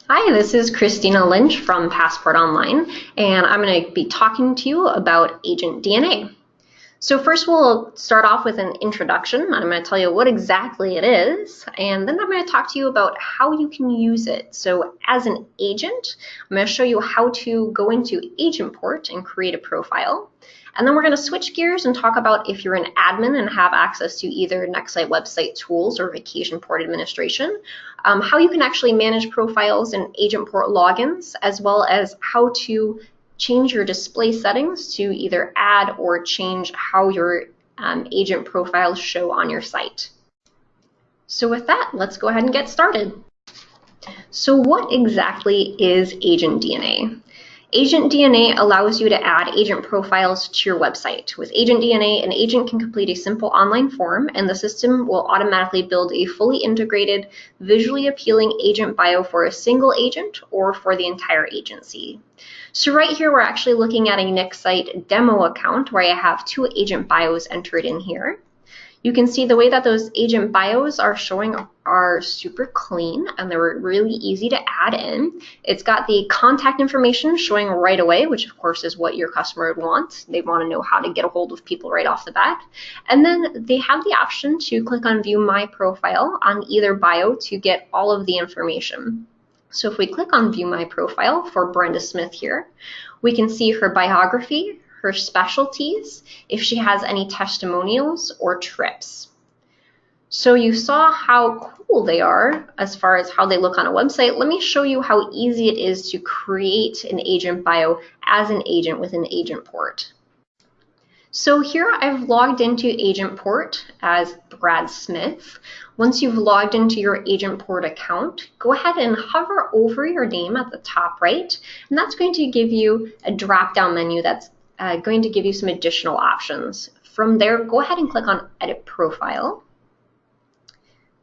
Hi, this is Christina Lynch from Passport Online, and I'm going to be talking to you about agent DNA. So first we'll start off with an introduction. I'm going to tell you what exactly it is, and then I'm going to talk to you about how you can use it. So as an agent, I'm going to show you how to go into Agentport and create a profile. And then we're going to switch gears and talk about if you're an admin and have access to either Nextsite website tools or Vacationport administration, how you can actually manage profiles and Agentport logins, as well as how to change your display settings to either add or change how your agent profiles show on your site. So with that, let's go ahead and get started. So what exactly is Agent DNA? Agent DNA allows you to add agent profiles to your website. With Agent DNA, an agent can complete a simple online form, and the system will automatically build a fully integrated, visually appealing agent bio for a single agent or for the entire agency. So right here, we're actually looking at a Nextsite demo account where I have 2 agent bios entered in here. You can see the way that those agent bios are showing are super clean and they're really easy to add in. It's got the contact information showing right away, which of course is what your customer would want. They want to know how to get a hold of people right off the bat. And then they have the option to click on View My Profile on either bio to get all of the information. So if we click on View My Profile for Brenda Smith here, we can see her biography, her specialties, if she has any testimonials or trips. So you saw how cool they are as far as how they look on a website. Let me show you how easy it is to create an agent bio as an agent within Agentport. So here I've logged into Agentport as Brad Smith. Once you've logged into your Agentport account, go ahead and hover over your name at the top right, and that's going to give you a drop-down menu that's going to give you some additional options. From there, go ahead and click on Edit Profile.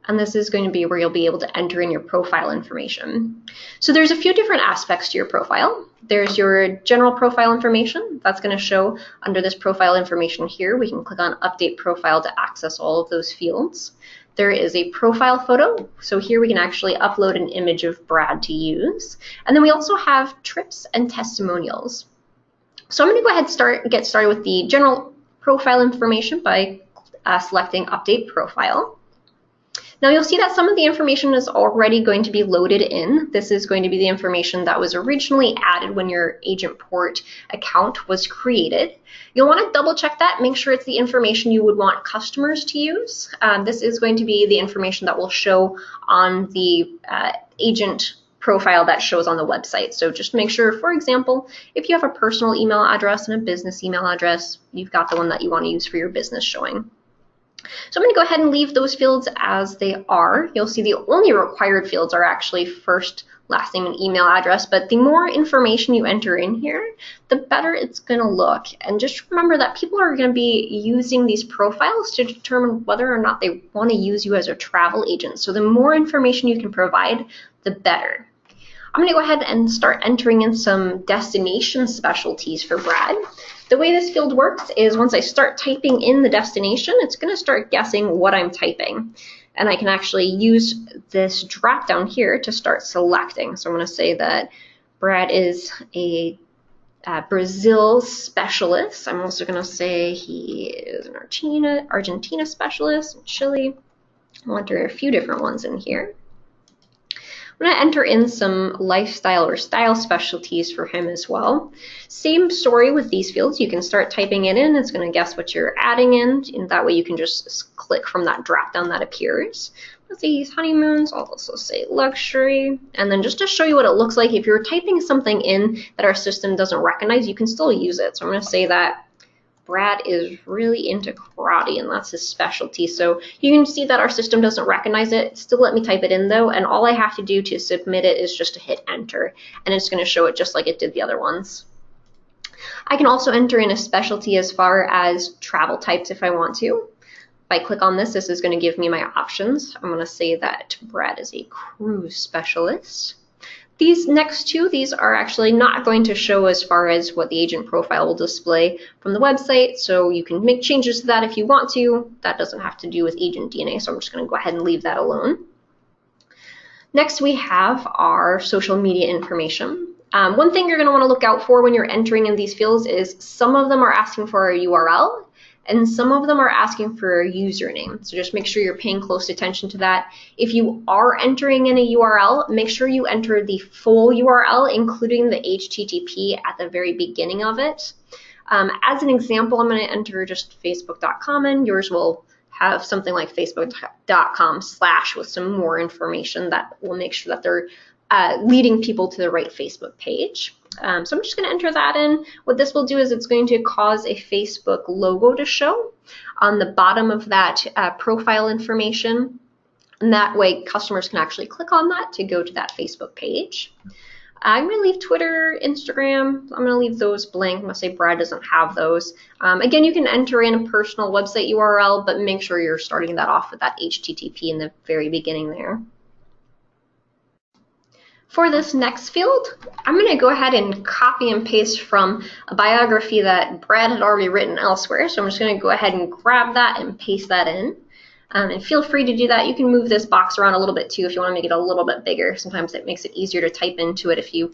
And this is going to be where you'll be able to enter in your profile information. So there's a few different aspects to your profile. There's your general profile information. That's going to show under this profile information here. We can click on Update Profile to access all of those fields. There is a profile photo. So here we can actually upload an image of Brad to use. And then we also have trips and testimonials. So I'm going to go ahead and get started with the general profile information by selecting Update Profile. Now you'll see that some of the information is already going to be loaded in. This is going to be the information that was originally added when your Agentport account was created. You'll want to double check that, make sure it's the information you would want customers to use. This is going to be the information that will show on the agent profile that shows on the website. So just make sure, for example, if you have a personal email address and a business email address, you've got the one that you want to use for your business showing. So I'm going to go ahead and leave those fields as they are. You'll see the only required fields are actually first, last name, and email address, but the more information you enter in here, the better it's going to look. And just remember that people are going to be using these profiles to determine whether or not they want to use you as a travel agent. So the more information you can provide, the better. I'm going to go ahead and start entering in some destination specialties for Brad. The way this field works is once I start typing in the destination, it's going to start guessing what I'm typing. And I can actually use this drop down here to start selecting. So I'm going to say that Brad is a Brazil specialist. I'm also going to say he is an Argentina specialist, Chile. I'll enter a few different ones in here. I'm going to enter in some lifestyle or style specialties for him as well. Same story with these fields. You can start typing it in. It's going to guess what you're adding in, and that way you can just click from that drop down that appears. Let's see, honeymoons. I'll also say luxury. And then just to show you what it looks like, if you're typing something in that our system doesn't recognize, you can still use it. So I'm going to say that Brad is really into karate, and that's his specialty. So you can see that our system doesn't recognize it. Still let me type it in though, and all I have to do to submit it is just to hit enter, and it's going to show it just like it did the other ones. I can also enter in a specialty as far as travel types if I want to. If I click on this, this is going to give me my options. I'm going to say that Brad is a cruise specialist. These next two, these are actually not going to show as far as what the agent profile will display from the website, so you can make changes to that if you want to. That doesn't have to do with agent DNA, so I'm just going to go ahead and leave that alone. Next, we have our social media information. One thing you're going to want to look out for when you're entering in these fields is some of them are asking for a URL and some of them are asking for a username. So just make sure you're paying close attention to that. If you are entering in a URL, make sure you enter the full URL, including the HTTP at the very beginning of it. As an example, I'm going to enter just facebook.com, and yours will have something like facebook.com/ with some more information that will make sure that they're leading people to the right Facebook page. So I'm just going to enter that in. What this will do is it's going to cause a Facebook logo to show on the bottom of that profile information. And that way customers can actually click on that to go to that Facebook page. I'm going to leave Twitter, Instagram. I'm going to leave those blank. I'm going to say Brad doesn't have those. Again, you can enter in a personal website URL, but make sure you're starting that off with that HTTP in the very beginning there. For this next field, I'm going to go ahead and copy and paste from a biography that Brad had already written elsewhere. So I'm just going to go ahead and grab that and paste that in. And feel free to do that. You can move this box around a little bit too if you want to make it a little bit bigger. Sometimes it makes it easier to type into it if you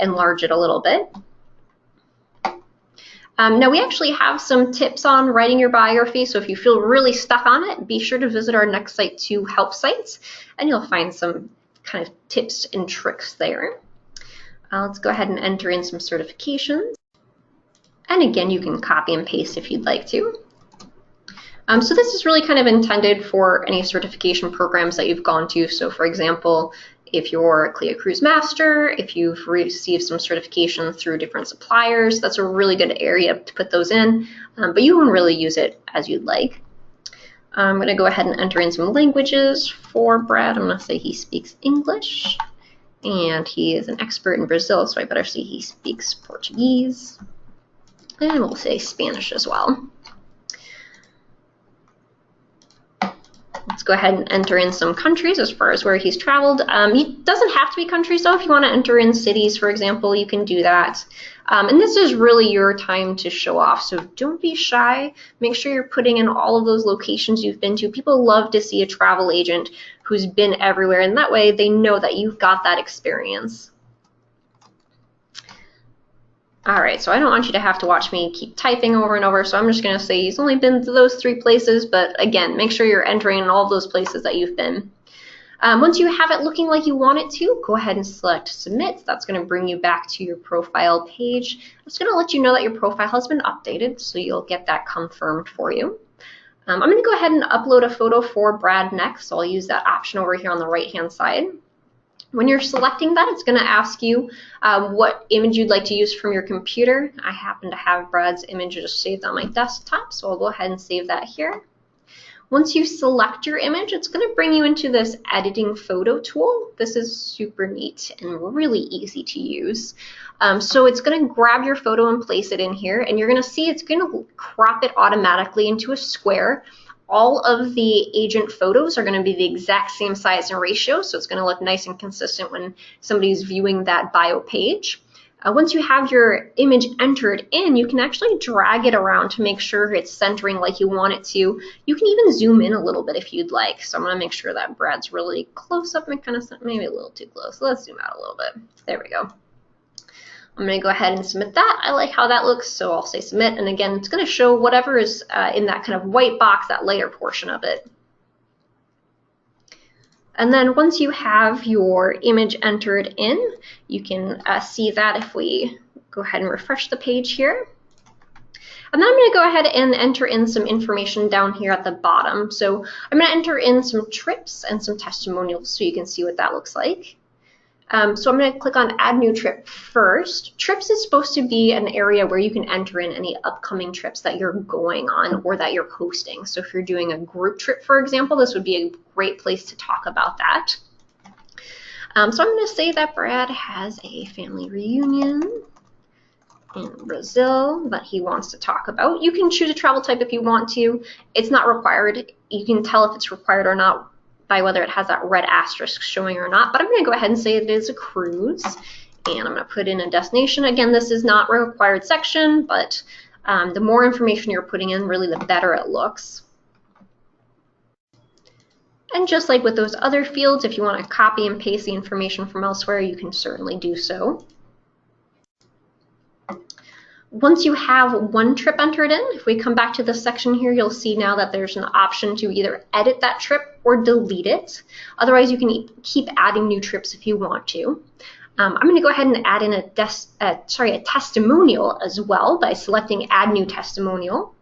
enlarge it a little bit. Now we actually have some tips on writing your biography, so if you feel really stuck on it, be sure to visit our Next Site 2 help sites and you'll find some kind of tips and tricks there. Let's go ahead and enter in some certifications. And again, you can copy and paste if you'd like to. So this is really kind of intended for any certification programs that you've gone to. So for example, if you're a CLIA Cruise Master, if you've received some certification through different suppliers, that's a really good area to put those in, but you can really use it as you'd like. I'm going to go ahead and enter in some languages for Brad. I'm going to say he speaks English, and he is an expert in Brazil, so I better say he speaks Portuguese, and we'll say Spanish as well. Let's go ahead and enter in some countries as far as where he's traveled. It doesn't have to be countries though. If you want to enter in cities, for example, you can do that. And this is really your time to show off. So don't be shy. Make sure you're putting in all of those locations you've been to. People love to see a travel agent who's been everywhere, and that way they know that you've got that experience. All right, so I don't want you to have to watch me keep typing over and over, so I'm just going to say he's only been to those 3 places, but again, make sure you're entering in all those places that you've been. Once you have it looking like you want it to, go ahead and select Submit. That's going to bring you back to your profile page. It's going to let you know that your profile has been updated, so you'll get that confirmed for you. I'm going to go ahead and upload a photo for Brad next, so I'll use that option over here on the right-hand side. When you're selecting that, it's going to ask you what image you'd like to use from your computer. I happen to have Brad's image just saved on my desktop, so I'll go ahead and save that here. Once you select your image, it's going to bring you into this editing photo tool. This is super neat and really easy to use. So it's going to grab your photo and place it in here, and you're going to see it's going to crop it automatically into a square. All of the agent photos are going to be the exact same size and ratio, so it's going to look nice and consistent when somebody's viewing that bio page. Once you have your image entered in, you can actually drag it around to make sure it's centering like you want it to. You can even zoom in a little bit if you'd like. So I'm going to make sure that Brad's really close up and kind of maybe a little too close. Let's zoom out a little bit. There we go. I'm going to go ahead and submit that. I like how that looks, so I'll say submit. And again, it's going to show whatever is in that kind of white box, that layer portion of it. And then once you have your image entered in, you can see that if we go ahead and refresh the page here. And then I'm going to go ahead and enter in some information down here at the bottom. So I'm going to enter in some trips and some testimonials so you can see what that looks like. So I'm going to click on Add New Trip first. Trips is supposed to be an area where you can enter in any upcoming trips that you're going on or that you're hosting. So if you're doing a group trip, for example, this would be a great place to talk about that. So I'm going to say that Brad has a family reunion in Brazil that he wants to talk about. You can choose a travel type if you want to. It's not required. You can tell if it's required or not by whether it has that red asterisk showing or not, but I'm going to go ahead and say it is a cruise, and I'm going to put in a destination. Again, this is not a required section, but the more information you're putting in, really the better it looks. And just like with those other fields, if you want to copy and paste the information from elsewhere, you can certainly do so. Once you have one trip entered in, if we come back to this section here, you'll see now that there's an option to either edit that trip or delete it. Otherwise, you can keep adding new trips if you want to. I'm going to go ahead and add in a testimonial as well by selecting Add New Testimonial.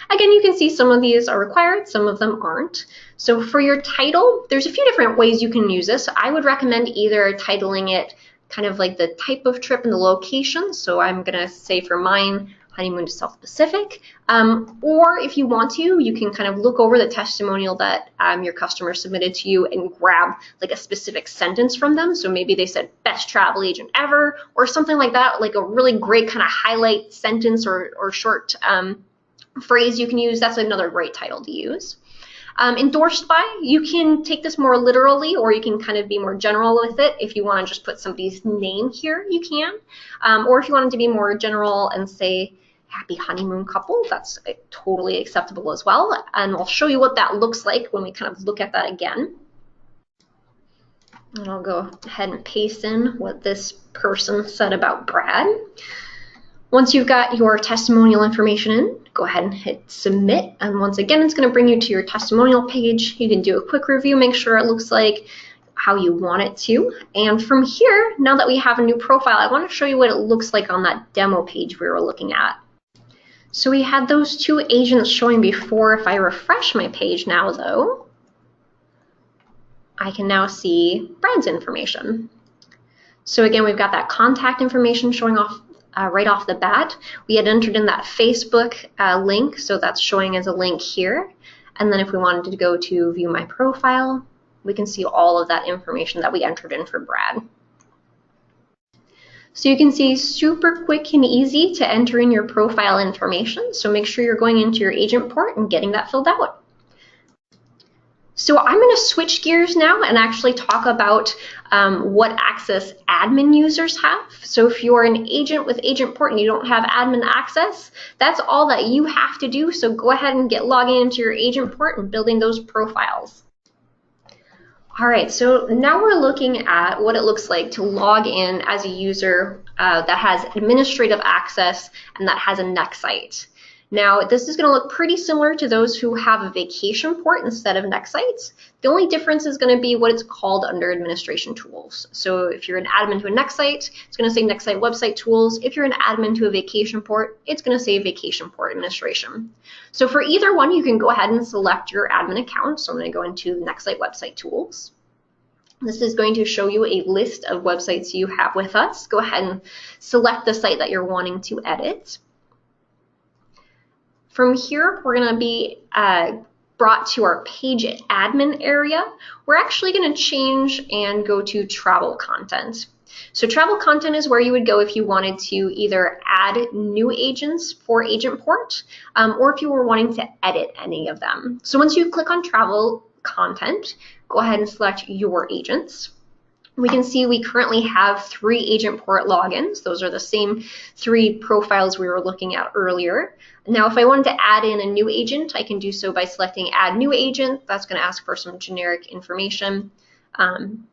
Again, you can see some of these are required, some of them aren't. So for your title, there's a few different ways you can use this. I would recommend either titling it kind of like the type of trip and the location. So I'm going to say for mine, honeymoon to South Pacific. Or if you want to, you can kind of look over the testimonial that your customer submitted to you and grab like a specific sentence from them. So maybe they said best travel agent ever or something like that, like a really great kind of highlight sentence or short phrase you can use. That's another great title to use. Endorsed by, you can take this more literally, or you can kind of be more general with it. If you want to just put somebody's name here, you can. Or if you wanted to be more general and say happy honeymoon couple, that's totally acceptable as well. And I'll show you what that looks like when we kind of look at that again. And I'll go ahead and paste in what this person said about Brad. Once you've got your testimonial information in, go ahead and hit submit. And once again, it's going to bring you to your testimonial page. You can do a quick review, make sure it looks like how you want it to. And from here, now that we have a new profile, I want to show you what it looks like on that demo page we were looking at. So we had those two agents showing before. If I refresh my page now, though, I can now see Brad's information. So again, we've got that contact information showing off right off the bat. We had entered in that Facebook link, so that's showing as a link here. And then if we wanted to go to view my profile, we can see all of that information that we entered in for Brad. So you can see super quick and easy to enter in your profile information. So make sure you're going into your agent port and getting that filled out. So I'm going to switch gears now and actually talk about what access admin users have. So if you're an agent with Agent Port and you don't have admin access, that's all that you have to do. So go ahead and get logging into your Agent Port and building those profiles. All right, so now we're looking at what it looks like to log in as a user that has administrative access and that has a next site. Now, this is going to look pretty similar to those who have a vacation port instead of next sites. The only difference is going to be what it's called under administration tools. So if you're an admin to a next site, it's going to say next site website tools. If you're an admin to a vacation port, it's going to say vacation port administration. So for either one, you can go ahead and select your admin account. So I'm going to go into next site website tools. This is going to show you a list of websites you have with us. Go ahead and select the site that you're wanting to edit. From here, we're going to be brought to our page admin area. We're actually going to change and go to travel content. So travel content is where you would go if you wanted to either add new agents for Agent Port or if you were wanting to edit any of them. So once you click on travel content, go ahead and select your agents. We can see we currently have 3 Agent Port logins. Those are the same 3 profiles we were looking at earlier. Now, if I wanted to add in a new agent, I can do so by selecting Add New Agent. That's going to ask for some generic information.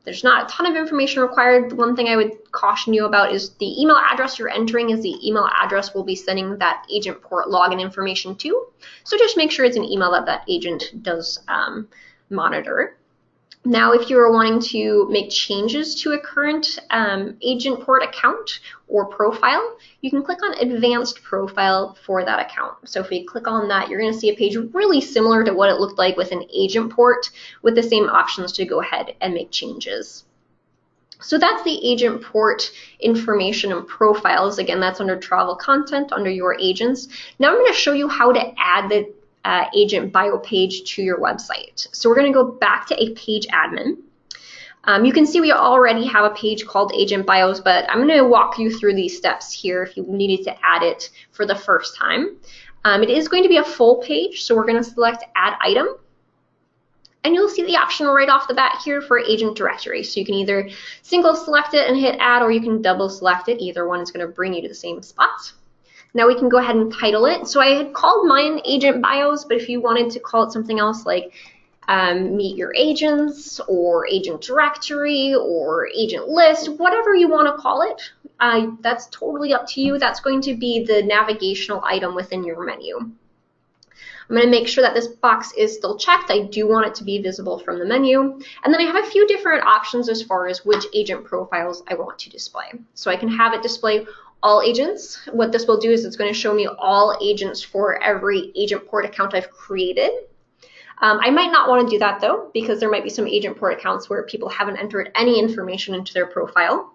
There's not a ton of information required. The one thing I would caution you about is the email address you're entering is the email address we'll be sending that Agent Port login information to. So just make sure it's an email that that agent does monitor. Now, if you are wanting to make changes to a current Agent Port account or profile, you can click on Advanced Profile for that account. So if we click on that, you're going to see a page really similar to what it looked like with an Agent Port with the same options to go ahead and make changes. So that's the Agent Port information and profiles. Again, that's under Travel Content, under your agents. Now I'm going to show you how to add the agent bio page to your website. So we're going to go back to a page admin. You can see we already have a page called Agent Bios, but I'm going to walk you through these steps here if you needed to add it for the first time. It is going to be a full page, so we're going to select Add Item. And you'll see the option right off the bat here for Agent Directory. So you can either single select it and hit Add, or you can double select it. Either one is going to bring you to the same spot. Now we can go ahead and title it. So I had called mine Agent Bios, but if you wanted to call it something else like meet your agents or agent directory or agent list, whatever you want to call it. That's totally up to you. That's going to be the navigational item within your menu. I'm going to make sure that this box is still checked. I do want it to be visible from the menu. And then I have a few different options as far as which agent profiles I want to display. So I can have it display all agents. What this will do is it's going to show me all agents for every agent port account I've created. I might not want to do that though, because there might be some agent port accounts where people haven't entered any information into their profile.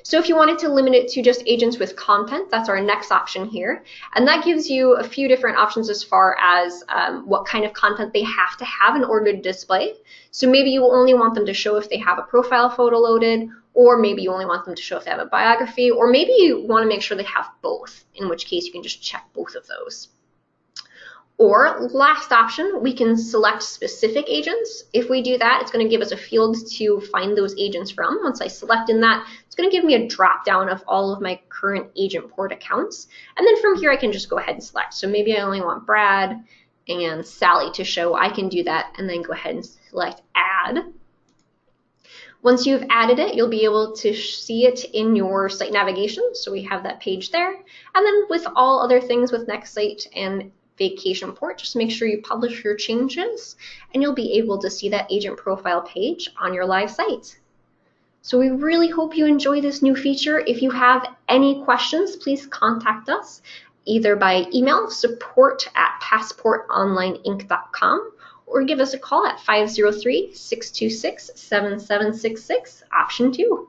So if you wanted to limit it to just agents with content, that's our next option here. And that gives you a few different options as far as what kind of content they have to have in order to display. So maybe you only want them to show if they have a profile photo loaded, or maybe you only want them to show if they have a biography, or maybe you want to make sure they have both, in which case you can just check both of those. Or last option, we can select specific agents. If we do that, it's going to give us a field to find those agents from. Once I select in that, it's going to give me a drop down of all of my current agent port accounts. And then from here, I can just go ahead and select. So maybe I only want Brad and Sally to show. I can do that and then go ahead and select add. Once you've added it, you'll be able to see it in your site navigation. So we have that page there. And then with all other things with Next Site and Vacation Port, just make sure you publish your changes and you'll be able to see that agent profile page on your live site. So we really hope you enjoy this new feature. If you have any questions, please contact us either by email, support@passportonlineinc.com, or give us a call at 503-626-7766, option 2.